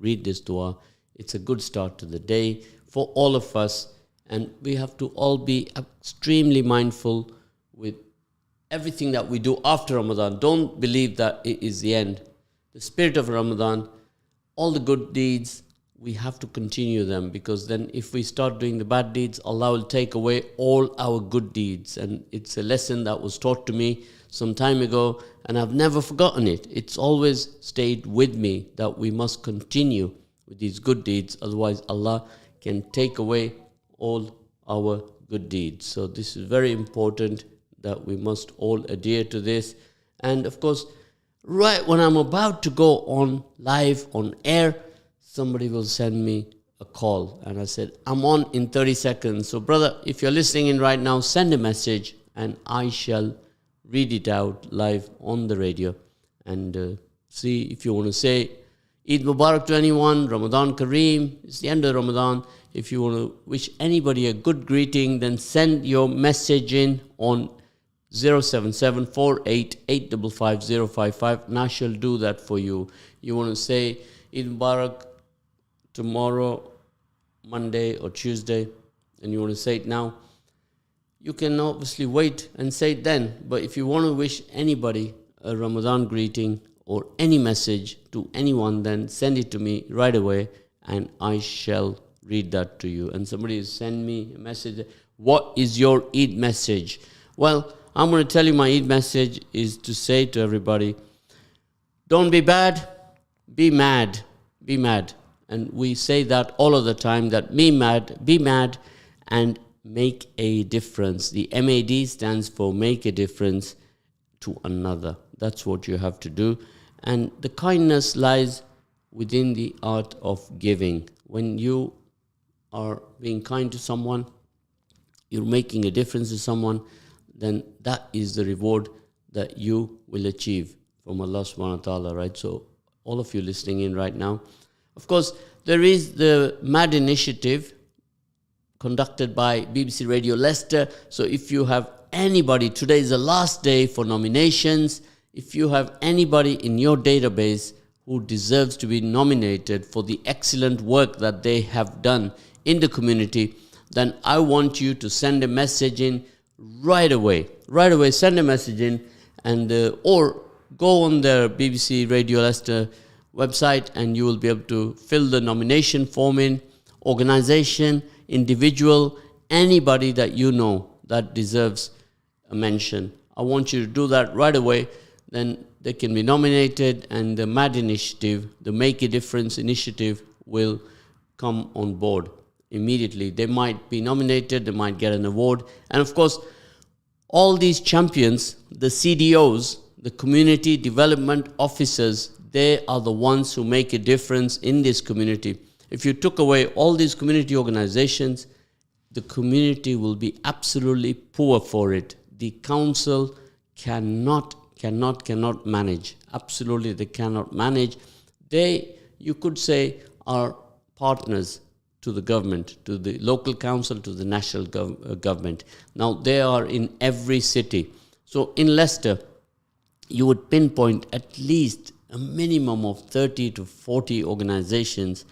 read this dua. It's a good start to the day for all of us. And we have to all be extremely mindful with everything that we do after Ramadan. Don't believe that it is the end. The spirit of Ramadan, all the good deeds, we have to continue them, because then if we start doing the bad deeds, Allah will take away all our good deeds. And it's a lesson that was taught to me some time ago, and I've never forgotten it. It's always stayed with me that we must continue with these good deeds, otherwise Allah can take away all our good deeds. So this is very important that we must all adhere to this. And of course, right when I'm about to go on live, on air, somebody will send me a call. And I said, I'm on in 30 seconds. So brother, if you're listening in right now, send a message and I shall read it out live on the radio. And see if you want to say Eid Mubarak to anyone, Ramadan Kareem, it's the end of Ramadan. If you want to wish anybody a good greeting, then send your message in on 07748855055 and I shall do that for you. You want to say Eid Mubarak tomorrow, Monday or Tuesday, and you want to say it now, you can obviously wait and say it then. But if you want to wish anybody a Ramadan greeting or any message to anyone, then send it to me right away and I shall read that to you. And somebody has sent me a message, what is your Eid message? Well, I'm going to tell you my Eid message is to say to everybody, don't be bad, be mad, be mad. And we say that all of the time, that be mad and make a difference. The MAD stands for make a difference to another. That's what you have to do. And the kindness lies within the art of giving. When you are being kind to someone, you're making a difference to someone, then that is the reward that you will achieve from Allah subhanahu wa ta'ala, right? So all of you listening in right now, of course, there is the MAD initiative conducted by BBC Radio Leicester. So if you have anybody, today is the last day for nominations. If you have anybody in your database who deserves to be nominated for the excellent work that they have done in the community, then I want you to send a message in right away. Right away, send a message in, and or go on the BBC Radio Leicester website and you will be able to fill the nomination form in. Organization, individual, anybody that you know that deserves a mention. I want you to do that right away. Then they can be nominated, and the MAD initiative, the Make a Difference initiative, will come on board immediately. They might be nominated, they might get an award. And of course, all these champions, the CDOs, the Community Development Officers, they are the ones who make a difference in this community. If you took away all these community organizations, the community will be absolutely poor for it. The council cannot manage. Absolutely, they cannot manage. They, you could say, are partners to the government, to the local council, to the national government. Now, they are in every city. So in Leicester, you would pinpoint at least a minimum of 30 to 40 organizations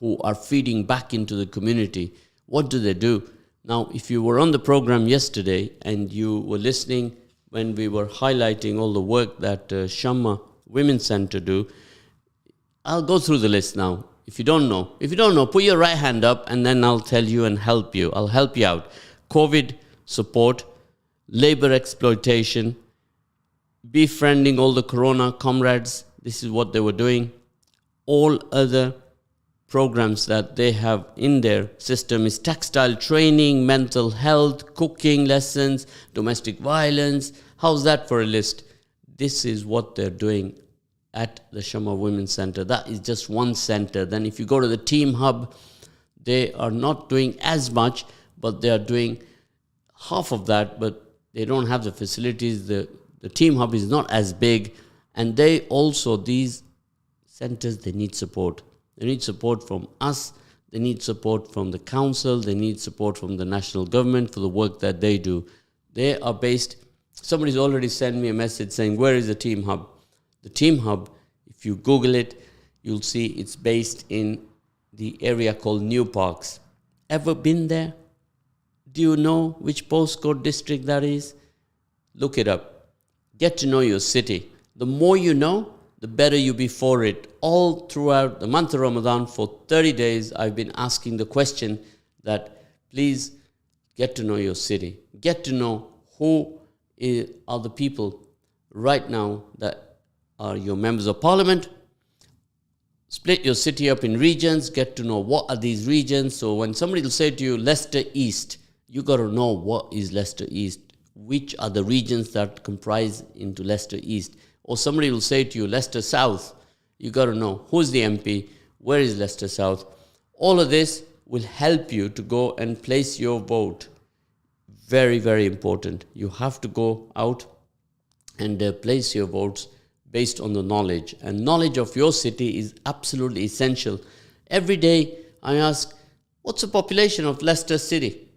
who are feeding back into the community. What do? Now, if you were on the program yesterday and you were listening when we were highlighting all the work that Shamma Women's Centre do, I'll go through the list now. If you don't know, put your right hand up and then I'll tell you and help you. I'll help you out. COVID support, labor exploitation, befriending all the corona comrades. This is what they were doing. All other programs that they have in their system is textile training, mental health, cooking lessons, domestic violence. How's that for a list? This is what they're doing at the Shamma Women's Centre. That is just one centre. Then if you go to the Team Hub, they are not doing as much, but they are doing half of that, but they don't have the facilities. The Team Hub is not as big, and they also, these centres, they need support. They need support from us. They need support from the council. They need support from the national government for the work that they do. They are based, somebody's already sent me a message saying, where is the Team Hub? The Team Hub, if you Google it, you'll see it's based in the area called New Parks. Ever been there? Do you know which postcode district that is? Look it up. Get to know your city. The more you know, the better you be for it. All throughout the month of Ramadan, for 30 days, I've been asking the question that please get to know your city. Get to know who are the people right now that are your members of parliament. Split your city up in regions, get to know what are these regions. So when somebody will say to you, Leicester East, you got to know what is Leicester East, which are the regions that comprise into Leicester East. Or somebody will say to you, Leicester South, you got to know who's the MP, where is Leicester South. All of this will help you to go and place your vote. Very, very important. You have to go out and place your votes based on the knowledge. And knowledge of your city is absolutely essential. Every day I ask, what's the population of Leicester City?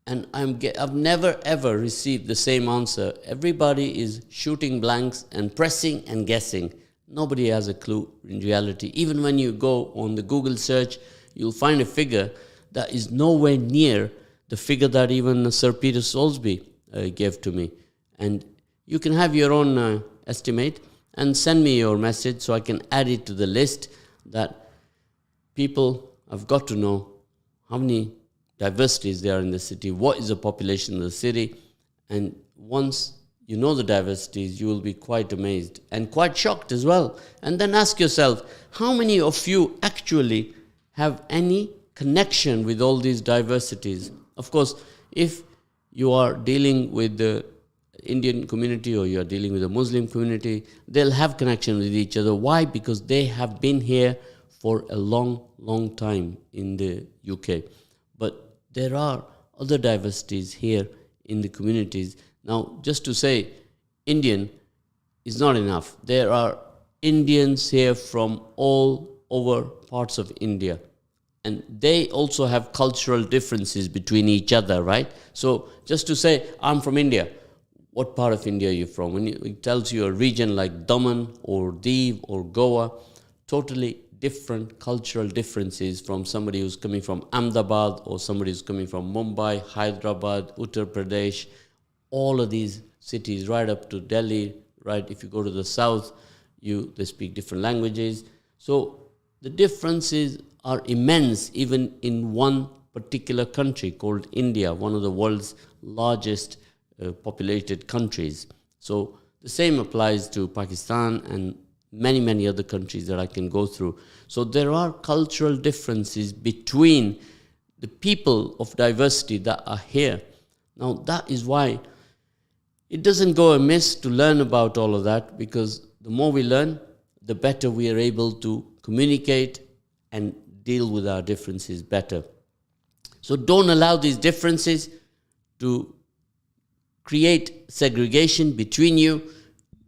And I've never ever received the same answer. Everybody is shooting blanks and pressing and guessing. Nobody has a clue in reality. Even when you go on the Google search, you'll find a figure that is nowhere near the figure that even Sir Peter Soulsby gave to me. And you can have your own estimate and send me your message so I can add it to the list that people have got to know how many diversities there are in the city, what is the population of the city. And once you know the diversities, you will be quite amazed and quite shocked as well. And then ask yourself, how many of you actually have any connection with all these diversities? Of course, if you are dealing with the Indian community or you are dealing with the Muslim community, they'll have connection with each other. Why? Because they have been here for a long, long time in the UK. But there are other diversities here in the communities. Now, just to say Indian is not enough. There are Indians here from all over parts of India. And they also have cultural differences between each other, right? So just to say, I'm from India. What part of India are you from? When it tells you a region like Daman or Diu or Goa, totally different cultural differences from somebody who's coming from Ahmedabad or somebody who's coming from Mumbai, Hyderabad, Uttar Pradesh, all of these cities right up to Delhi, right? If you go to the south, they speak different languages. So the differences are immense even in one particular country called India, one of the world's largest populated countries. So the same applies to Pakistan and many, many other countries that I can go through. So there are cultural differences between the people of diversity that are here. Now that is why it doesn't go amiss to learn about all of that, because the more we learn, the better we are able to communicate and deal with our differences better. So don't allow these differences to create segregation between you.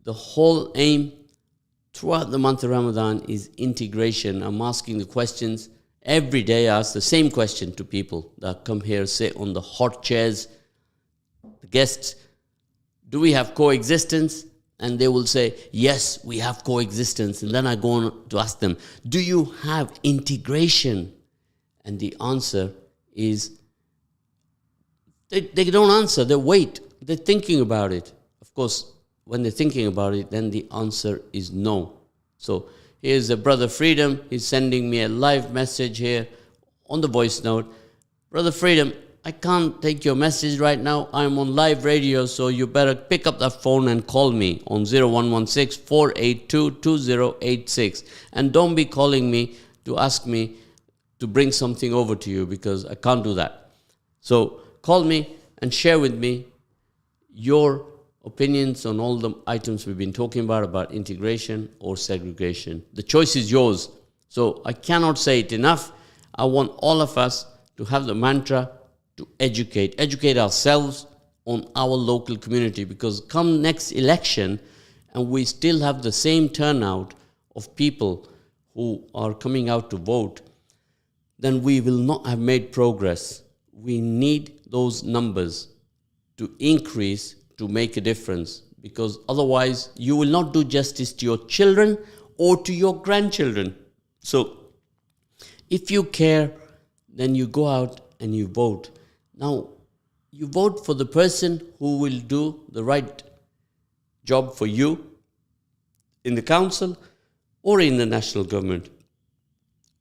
The whole aim throughout the month of Ramadan is integration. I'm asking the questions every day. I ask the same question to people that come here, sit on the hot chairs, the guests. Do we have coexistence? And they will say, yes, we have coexistence. And then I go on to ask them, do you have integration? And the answer is, they don't answer, they wait. They're thinking about it. Of course, when they're thinking about it, then the answer is no. So here's a Brother Freedom. He's sending me a live message here on the voice note. Brother Freedom, I can't take your message right now. I'm on live radio, so you better pick up that phone and call me on 0116-482-2086. And don't be calling me to ask me to bring something over to you, because I can't do that. So call me and share with me your opinions on all the items we've been talking about integration or segregation. The choice is yours. So I cannot say it enough. I want all of us to have the mantra to educate ourselves on our local community, because come next election and we still have the same turnout of people who are coming out to vote, then we will not have made progress. We need those numbers to increase to make a difference, because otherwise you will not do justice to your children or to your grandchildren. So if you care, then you go out and you vote. Now, you vote for the person who will do the right job for you in the council or in the national government.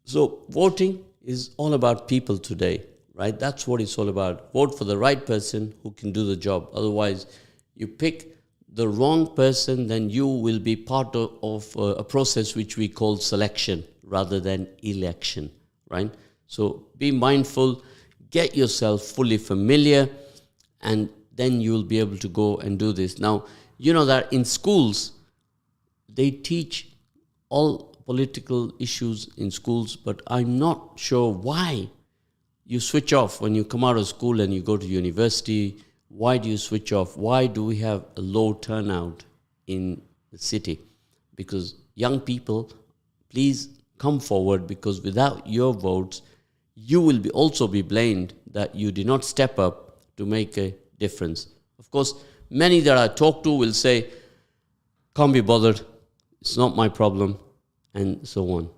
So voting is all about people today, right? That's what it's all about. Vote for the right person who can do the job. Otherwise, you pick the wrong person, then you will be part of a process which we call selection rather than election, right? So be mindful, get yourself fully familiar, and then you'll be able to go and do this. Now, you know that in schools, they teach all political issues in schools, but I'm not sure why you switch off when you come out of school and you go to university. Why do you switch off? Why do we have a low turnout in the city? Because young people, please come forward, because without your votes, you will also be blamed that you did not step up to make a difference. Of course, many that I talk to will say, can't be bothered, it's not my problem, and so on.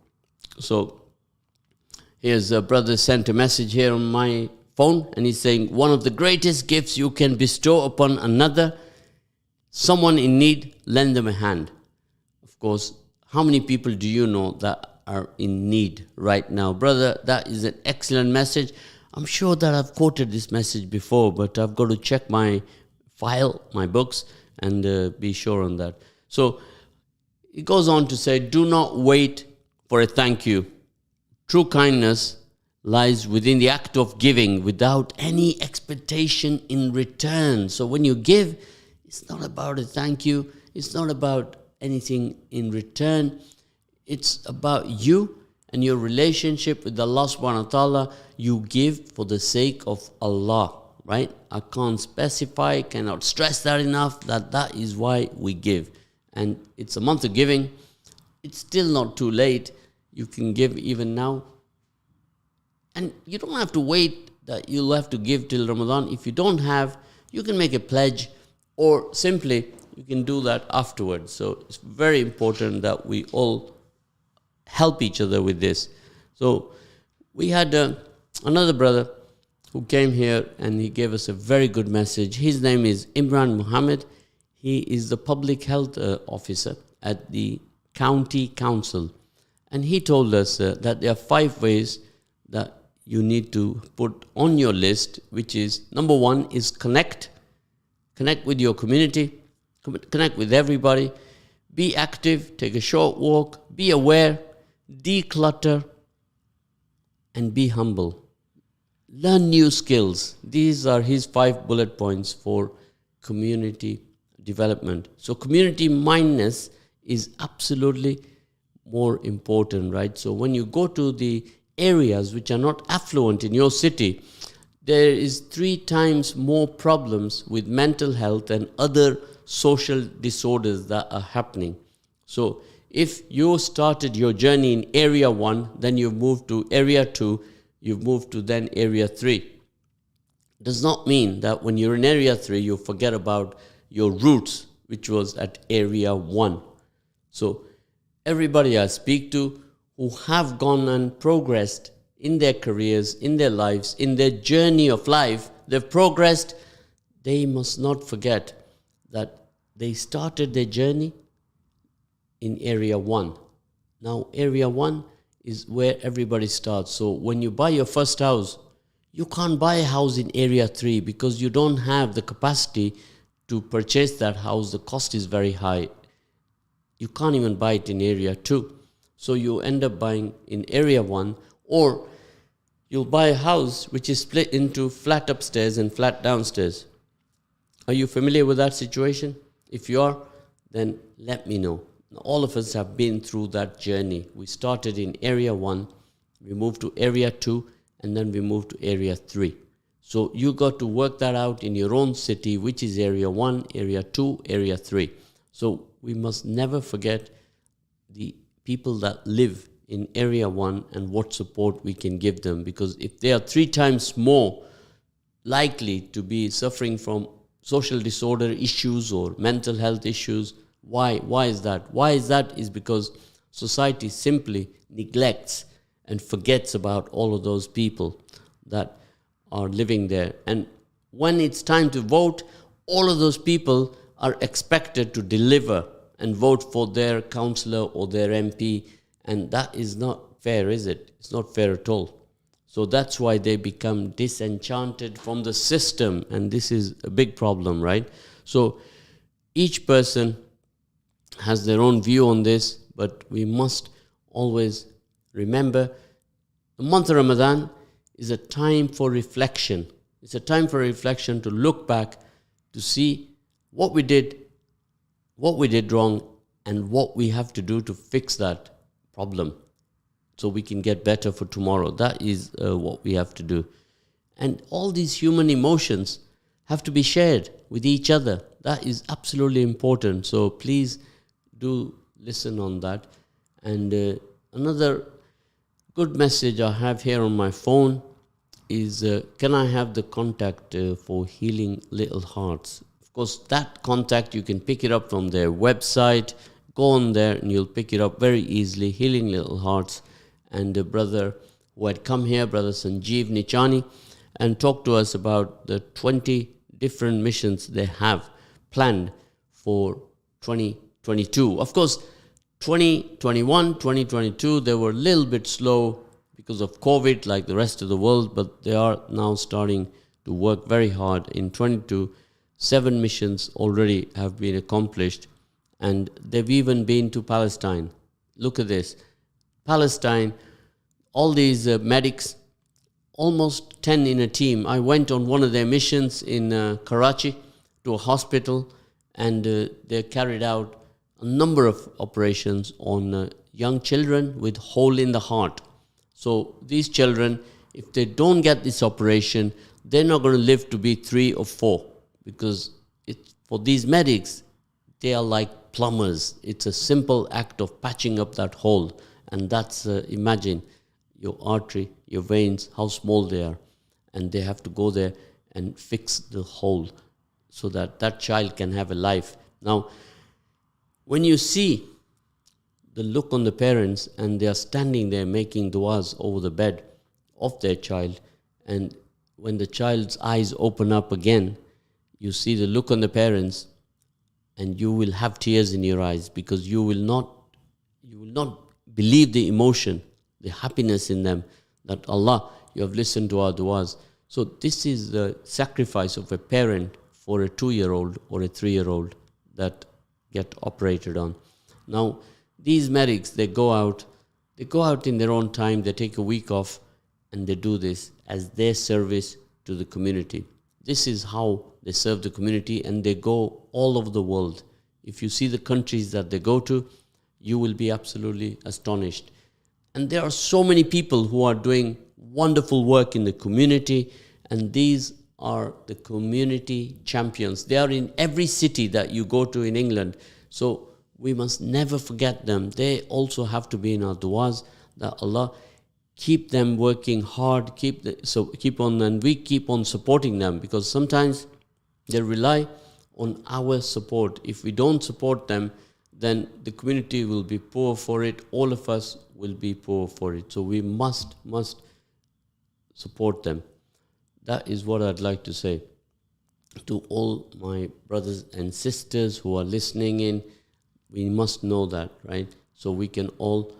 So here's a brother sent a message here on my phone, and he's saying, one of the greatest gifts you can bestow upon another, someone in need, lend them a hand. Of course, how many people do you know that are in need right now? Brother, that is an excellent message. I'm sure that I've quoted this message before, but I've got to check my file, my books, and be sure on that. So it goes on to say, do not wait for a thank you. True kindness lies within the act of giving without any expectation in return. So when you give, it's not about a thank you. It's not about anything in return. It's about you and your relationship with Allah subhanahu wa ta'ala. You give for the sake of Allah, right? I can't specify, cannot stress that enough, that is why we give. And it's a month of giving. It's still not too late. You can give even now. And you don't have to wait that you'll have to give till Ramadan. If you don't have, you can make a pledge, or simply you can do that afterwards. So it's very important that we all help each other with this. So we had another brother who came here and he gave us a very good message. His name is Imran Muhammad. He is the public health officer at the county council. And he told us that there are 5 ways that you need to put on your list, which is, number 1 is connect with your community, connect with everybody, be active, take a short walk, be aware, declutter, and be humble. Learn new skills. These are his 5 bullet points for community development. So community mindedness is absolutely more important, right? So when you go to the areas which are not affluent in your city, there is 3 times more problems with mental health and other social disorders that are happening. So if you started your journey in area 1, then you've moved to area 2, you've moved to then area 3. Does not mean that when you're in area 3, you forget about your roots, which was at area 1. So everybody I speak to who have gone and progressed in their careers, in their lives, in their journey of life, they've progressed, they must not forget that they started their journey in area 1. Now, area 1 is where everybody starts. So when you buy your first house, you can't buy a house in area 3 because you don't have the capacity to purchase that house. The cost is very high. You can't even buy it in area 2. So you end up buying in area 1, or you'll buy a house which is split into flat upstairs and flat downstairs. Are you familiar with that situation? If you are, then let me know. All of us have been through that journey. We started in area 1, we moved to area 2, and then we moved to area 3. So you got to work that out in your own city, which is area 1, area 2, area 3. So we must never forget the people that live in area 1 and what support we can give them, because if they are 3 times more likely to be suffering from social disorder issues or mental health issues, why is that? Why is that? Is because society simply neglects and forgets about all of those people that are living there. And when it's time to vote, all of those people are expected to deliver and vote for their councillor or their MP. And that is not fair, is it? It's not fair at all. So that's why they become disenchanted from the system. And this is a big problem, right? So each person has their own view on this, but we must always remember the month of Ramadan is a time for reflection. It's a time for reflection to look back, to see what we did wrong, and what we have to do to fix that problem so we can get better for tomorrow. That is what we have to do. And all these human emotions have to be shared with each other. That is absolutely important. So please do listen on that. And another good message I have here on my phone is, can I have the contact for Healing Little Hearts? Of course, that contact, you can pick it up from their website. Go on there and you'll pick it up very easily, Healing Little Hearts. And a brother who had come here, Brother Sanjeev Nichani, and talked to us about the 20 different missions they have planned for 2022. Of course, 2021, 2022, they were a little bit slow because of COVID, like the rest of the world, but they are now starting to work very hard. In 22, 7 missions already have been accomplished, and they've even been to Palestine. Look at this. Palestine, all these medics, almost 10 in a team. I went on one of their missions in Karachi to a hospital, and they carried out a number of operations on young children with hole in the heart. So these children, if they don't get this operation, they're not going to live to be 3 or 4, because for these medics, they are like plumbers. It's a simple act of patching up that hole. And that's, imagine your artery, your veins, how small they are. And they have to go there and fix the hole so that that child can have a life. Now, when you see the look on the parents and they are standing there making du'as over the bed of their child, and when the child's eyes open up again, you see the look on the parents, and you will have tears in your eyes, because you will not believe the emotion, the happiness in them, that Allah, you have listened to our du'as. So this is the sacrifice of a parent for a 2-year-old or a 3-year-old that get operated on. Now, these medics, they go out in their own time, they take a week off, and they do this as their service to the community. This is how they serve the community, and they go all over the world. If you see the countries that they go to, you will be absolutely astonished. And there are so many people who are doing wonderful work in the community, and these are the community champions. They are in every city that you go to in England. So we must never forget them. They also have to be in our du'as, that Allah keep them working hard, and we keep on supporting them, because sometimes they rely on our support. If we don't support them, then the community will be poor for it. All of us will be poor for it. So we must support them. That is what I'd like to say to all my brothers and sisters who are listening in. We must know that, right? So we can all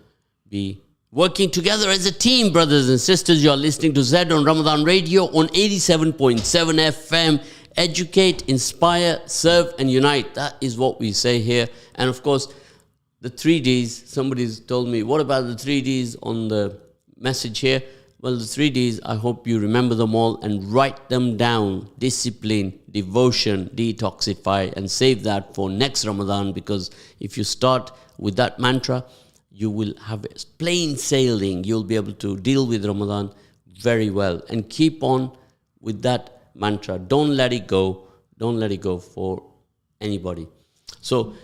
be working together as a team, brothers and sisters. You are listening to Z on Ramadan Radio on 87.7 FM. Educate, inspire, serve, and unite. That is what we say here. And of course, the 3 Ds. Somebody's told me, what about the 3 Ds on the message here? Well, the 3 Ds, I hope you remember them all and write them down. Discipline, devotion, detoxify, and save that for next Ramadan, because if you start with that mantra, you will have plain sailing. You'll be able to deal with Ramadan very well. And keep on with that mantra. Don't let it go. Don't let it go for anybody. So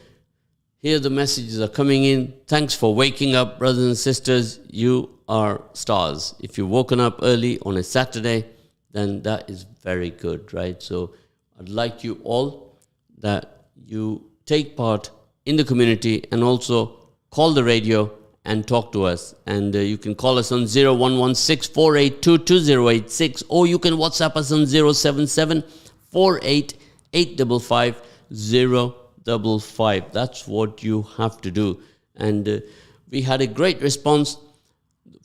here the messages are coming in. Thanks for waking up, brothers and sisters. You are stars. If you've woken up early on a Saturday, then that is very good, right? So I'd like you all that you take part in the community and also call the radio and talk to us. And you can call us on 011648228086, or you can WhatsApp us on 077-48-855-055. That's what you have to do. And we had a great response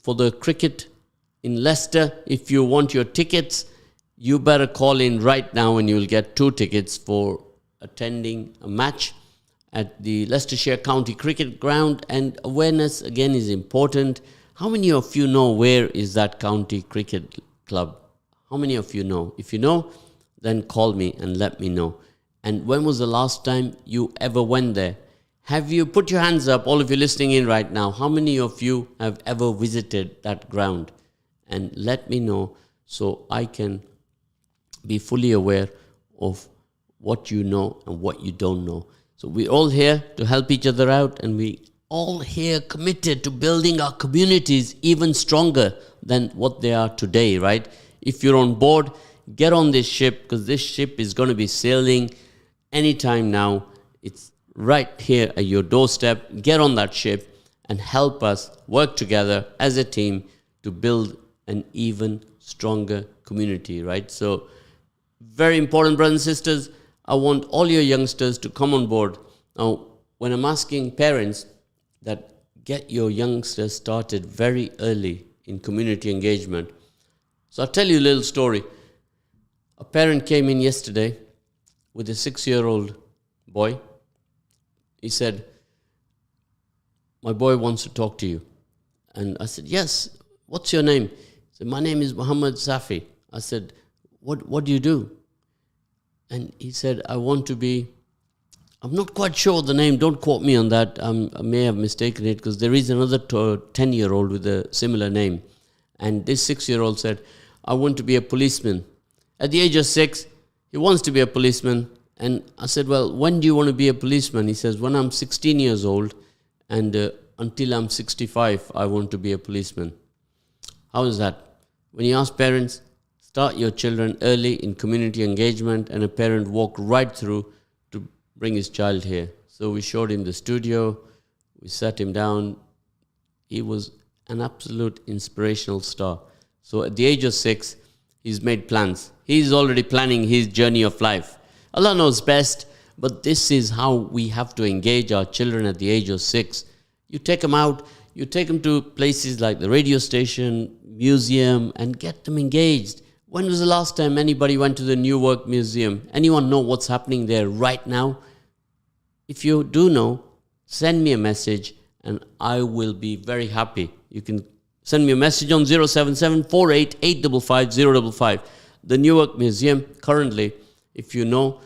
for the cricket in Leicester. If you want your tickets, you better call in right now and you'll get 2 tickets for attending a match at the Leicestershire County Cricket Ground. And awareness again is important. How many of you know where is that county cricket club? How many of you know? If you know, then call me and let me know. And when was the last time you ever went there? Have you put your hands up, all of you listening in right now? How many of you have ever visited that ground? And let me know so I can be fully aware of what you know and what you don't know. So we're all here to help each other out, and we all here committed to building our communities even stronger than what they are today, right? If you're on board, get on this ship, because this ship is going to be sailing anytime now. It's right here at your doorstep. Get on that ship and help us work together as a team to build an even stronger community, right? So very important, brothers and sisters. I want all your youngsters to come on board. Now, when I'm asking parents that get your youngsters started very early in community engagement. So I'll tell you a little story. A parent came in yesterday with a 6-year-old boy. He said, my boy wants to talk to you. And I said, yes, what's your name? He said, my name is Muhammad Safi. I said, what do you do? And he said, I want to be, I'm not quite sure the name, don't quote me on that. I may have mistaken it, because there is another 10-year-old with a similar name. And this 6-year-old said, I want to be a policeman. At the age of 6, he wants to be a policeman. And I said, well, when do you want to be a policeman? He says, when I'm 16 years old, and until I'm 65, I want to be a policeman. How is that? When you ask parents, start your children early in community engagement, and a parent walked right through to bring his child here. So we showed him the studio, we sat him down. He was an absolute inspirational star. So at the age of 6, he's made plans. He's already planning his journey of life. Allah knows best, but this is how we have to engage our children at the age of 6. You take them out, you take them to places like the radio station, museum, and get them engaged. When was the last time anybody went to the Newark Museum? Anyone know what's happening there right now? If you do know, send me a message and I will be very happy. You can send me a message on 077-48-855-055. The Newark Museum currently, if you don't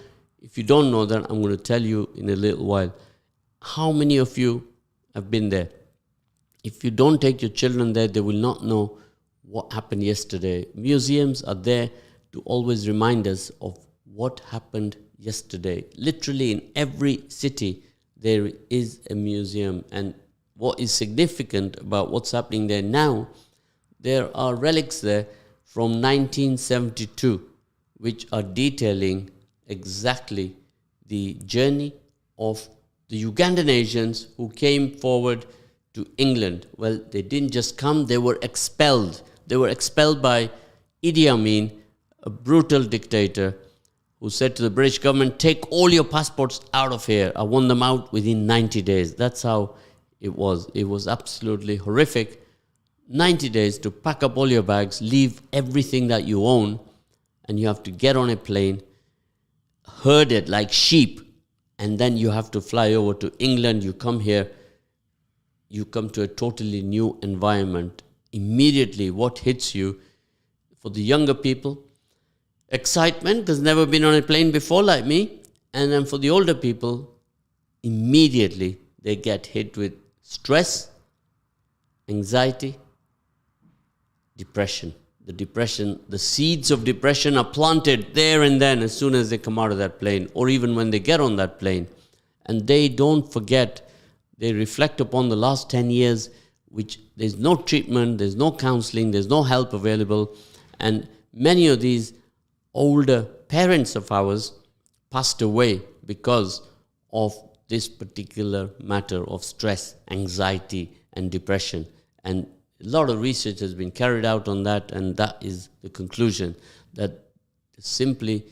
know, then I'm going to tell you in a little while. How many of you have been there? If you don't take your children there, they will not know what happened yesterday. Museums are there to always remind us of what happened yesterday. Literally in every city, there is a museum. And what is significant about what's happening there now, there are relics there from 1972, which are detailing exactly the journey of the Ugandan Asians who came forward to England. Well, they didn't just come, they were expelled. They were expelled by Idi Amin, a brutal dictator, who said to the British government, take all your passports out of here. I want them out within 90 days. That's how it was. It was absolutely horrific. 90 days to pack up all your bags, leave everything that you own, and you have to get on a plane, herded like sheep, and then you have to fly over to England. You come here, you come to a totally new environment. Immediately, what hits you, for the younger people, excitement, because never been on a plane before like me, and then for the older people, immediately they get hit with stress, anxiety, depression. The seeds of depression are planted there and then as soon as they come out of that plane, or even when they get on that plane. And they don't forget, they reflect upon the last 10 years, which there's no treatment, there's no counseling, there's no help available. And many of these older parents of ours passed away because of this particular matter of stress, anxiety, and depression. And a lot of research has been carried out on that, and that is the conclusion, that simply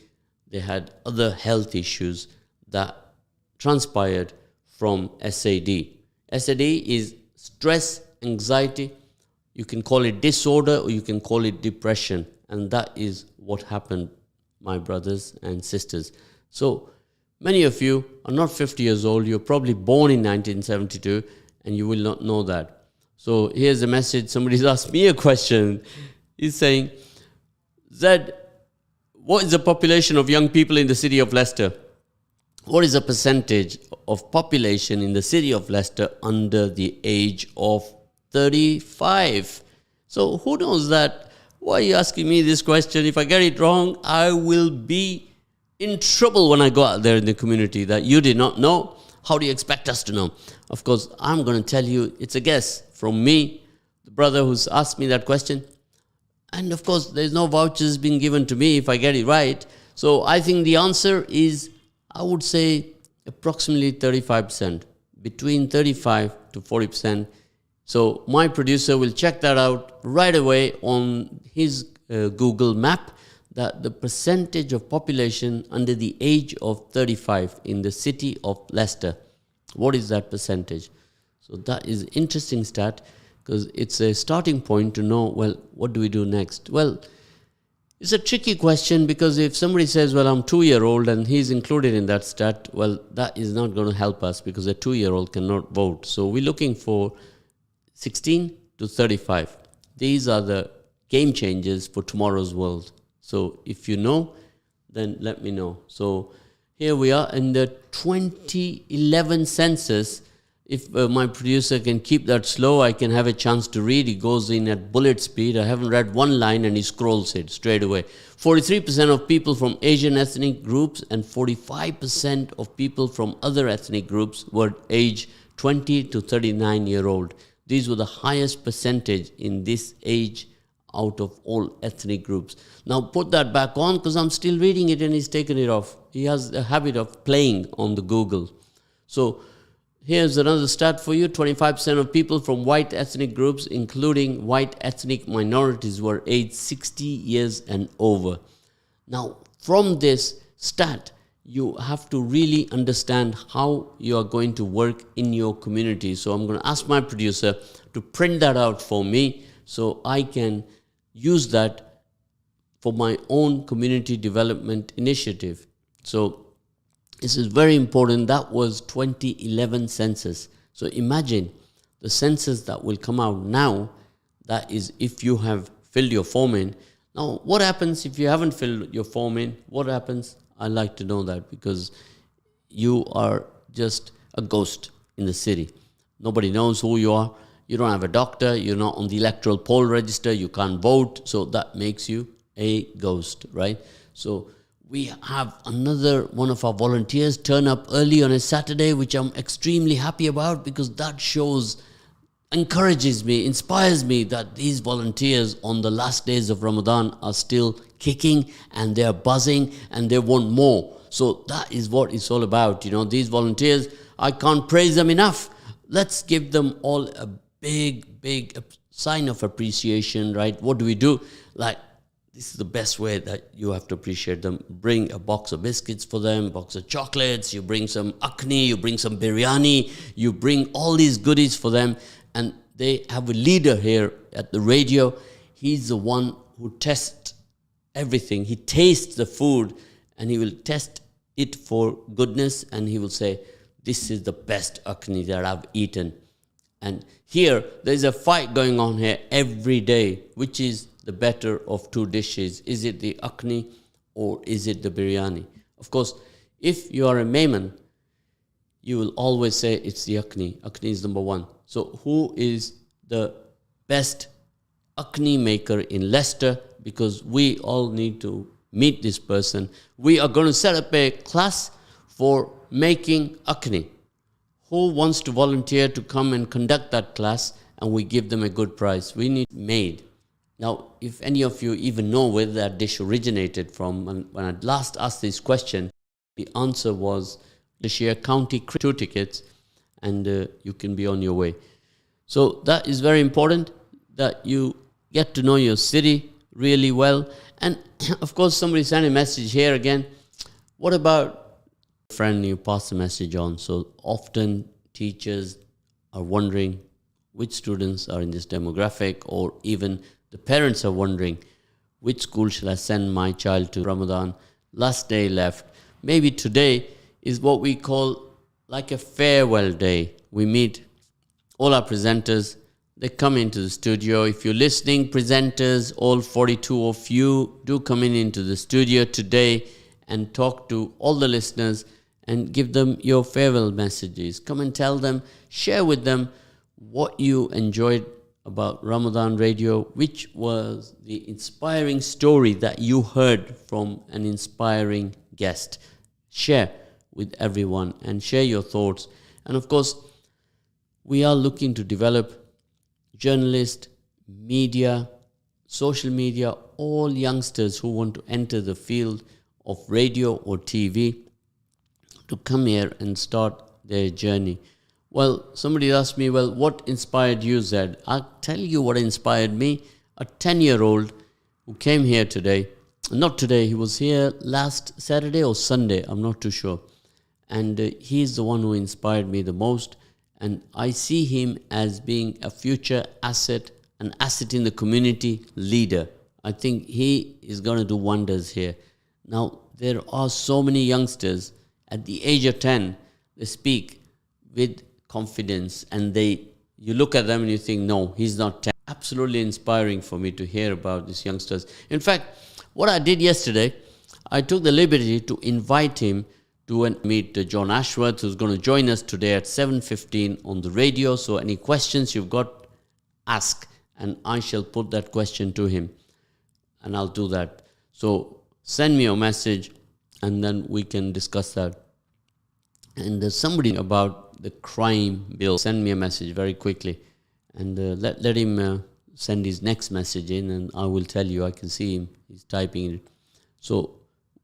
they had other health issues that transpired from SAD. SAD is stress, anxiety. You can call it disorder or you can call it depression. And that is what happened, my brothers and sisters. So many of you are not 50 years old. You're probably born in 1972 and you will not know that. So here's a message. Somebody's asked me a question. He's saying, Zed, what is the population of young people in the city of Leicester? What is the percentage of population in the city of Leicester under the age of 35? So who knows that? Why are you asking me this question? If I get it wrong, I will be in trouble when I go out there in the community that you did not know. How do you expect us to know? Of course, I'm going to tell you, it's a guess from me, the brother who's asked me that question. And of course, there's no vouchers being given to me if I get it right. So I think the answer is, I would say, approximately 35%, between 35 to 40%. So my producer will check that out right away on his Google map, that the percentage of population under the age of 35 in the city of Leicester. What is that percentage? So that is an interesting stat, because it's a starting point to know, well, what do we do next? Well, it's a tricky question, because if somebody says, well, I'm 2-year-old and he's included in that stat, well, that is not going to help us, because a 2-year-old cannot vote. So we're looking for 16 to 35. These are the game changers for tomorrow's world. So if you know, then let me know. So here we are in the 2011 census. If my producer can keep that slow, I can have a chance to read. He goes in at bullet speed. I haven't read one line and he scrolls it straight away. 43% of people from Asian ethnic groups and 45% of people from other ethnic groups were age 20 to 39-year-old. These were the highest percentage in this age out of all ethnic groups. Now put that back on, because I'm still reading it and he's taken it off. He has a habit of playing on the Google. So here's another stat for you. 25% of people from white ethnic groups, including white ethnic minorities, were aged 60 years and over. Now, from this stat, you have to really understand how you are going to work in your community. So I'm going to ask my producer to print that out for me so I can use that for my own community development initiative. So this is very important. That was 2011 census. So imagine the census that will come out now. That is if you have filled your form in. Now, what happens if you haven't filled your form in? What happens? I'd like to know that, because you are just a ghost in the city. Nobody knows who you are. You don't have a doctor. You're not on the electoral poll register. You can't vote. So that makes you a ghost, right? So we have another one of our volunteers turn up early on a Saturday, which I'm extremely happy about, because that shows, encourages me, inspires me that these volunteers on the last days of Ramadan are still kicking and they're buzzing and they want more. So that is what it's all about. You know, these volunteers, I can't praise them enough. Let's give them all a big sign of appreciation, right? What do we do? Like, this is the best way that you have to appreciate them. Bring a box of biscuits for them, box of chocolates, you bring some akhni, you bring some biryani, you bring all these goodies for them. And they have a leader here at the radio. He's the one who tests everything. He tastes the food and he will test it for goodness, and he will say, this is the best akhni that I've eaten. And here, there's a fight going on here every day, which is the better of two dishes. Is it the akhni or is it the biryani? Of course, if you are a Mayman, you will always say it's the akhni. Akhni is number one. So who is the best akhni maker in Leicester? Because we all need to meet this person. We are going to set up a class for making akhni. Who wants to volunteer to come and conduct that class, and we give them a good price? We need made. Now, if any of you even know where that dish originated from, when I last asked this question, the answer was the Shire County 2 tickets, and you can be on your way. So that is very important, that you get to know your city really well. And of course, somebody sent a message here again. What about friend you pass the message on? So often teachers are wondering which students are in this demographic, or even the parents are wondering which school shall I send my child to. Ramadan, last day left. Maybe today is what we call like a farewell day. We meet all our presenters. They come into the studio. If you're listening, presenters, all 42 of you, do come into the studio today and talk to all the listeners and give them your farewell messages. Come and tell them, share with them what you enjoyed about Ramadan Radio, which was the inspiring story that you heard from an inspiring guest. Share with everyone and share your thoughts. And of course, we are looking to develop journalists, media, social media, all youngsters who want to enter the field of radio or TV to come here and start their journey. Well, somebody asked me, well, what inspired you, Zed? I'll tell you what inspired me. A 10-year-old who came here today, not today, he was here last Saturday or Sunday, I'm not too sure. And he's the one who inspired me the most. And I see him as being a future asset, an asset in the community, leader. I think he is going to do wonders here. Now, there are so many youngsters at the age of 10, they speak with confidence, and you look at them and you think, no, he's not 10. Absolutely inspiring for me to hear about these youngsters. In fact, what I did yesterday, I took the liberty to invite him to meet John Ashworth, who's going to join us today at 7:15 on the radio. So any questions you've got, ask, and I shall put that question to him, and I'll do that. So send me a message, and then we can discuss that. And there's somebody about the crime bill. Send me a message very quickly, and let him send his next message in, and I will tell you. I can see him. He's typing it. So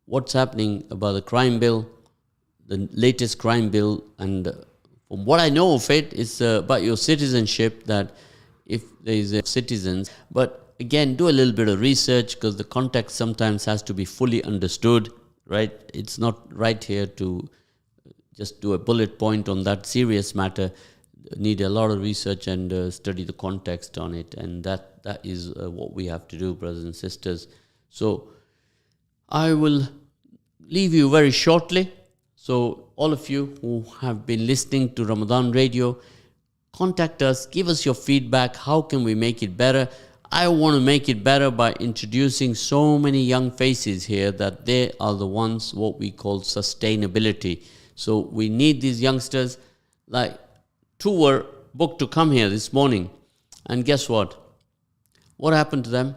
what's happening about the crime bill, the latest crime bill, and from what I know of it, it's about your citizenship, that if there is citizens. But again, do a little bit of research, because the context sometimes has to be fully understood, right? It's not right here to just do a bullet point on that serious matter. Need a lot of research and study the context on it, and that is what we have to do, brothers and sisters. So I will leave you very shortly. So all of you who have been listening to Ramadan Radio, contact us, give us your feedback. How can we make it better? I want to make it better by introducing so many young faces here, that they are the ones what we call sustainability. So we need these youngsters. Like 2 were booked to come here this morning, and guess what? What happened to them?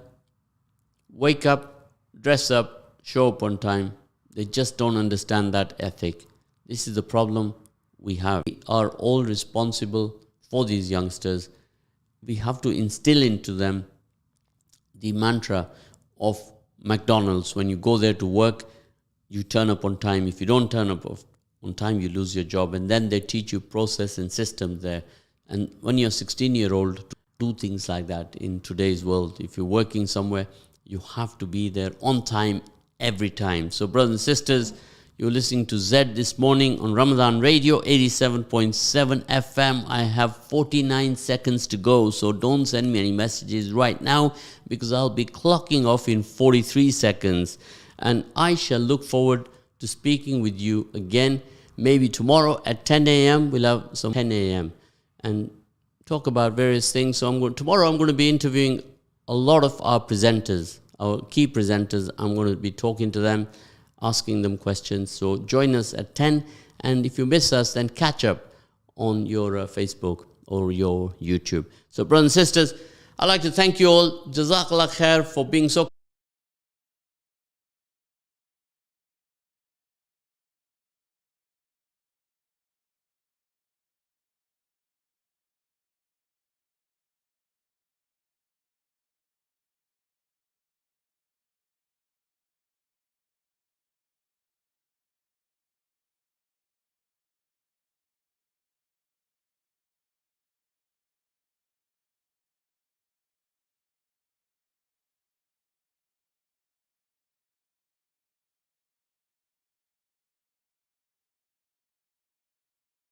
Wake up, dress up, show up on time. They just don't understand that ethic. This is the problem we have. We are all responsible for these youngsters. We have to instill into them the mantra of McDonald's. When you go there to work, you turn up on time. If you don't turn up on time, you lose your job. And then they teach you process and systems there. And when you're 16-year-old, to do things like that in today's world. If you're working somewhere, you have to be there on time every time. So brothers and sisters, you're listening to Zed this morning on Ramadan Radio, 87.7 FM. I have 49 seconds to go, so don't send me any messages right now, because I'll be clocking off in 43 seconds. And I shall look forward to speaking with you again. Maybe tomorrow at 10 a.m. we'll have some 10 a.m. and talk about various things. So tomorrow I'm going to be interviewing a lot of our presenters, our key presenters. I'm going to be talking to them, asking them questions. So join us at 10. And if you miss us, then catch up on your Facebook or your YouTube. So brothers and sisters, I'd like to thank you all. Jazakallah khair for being so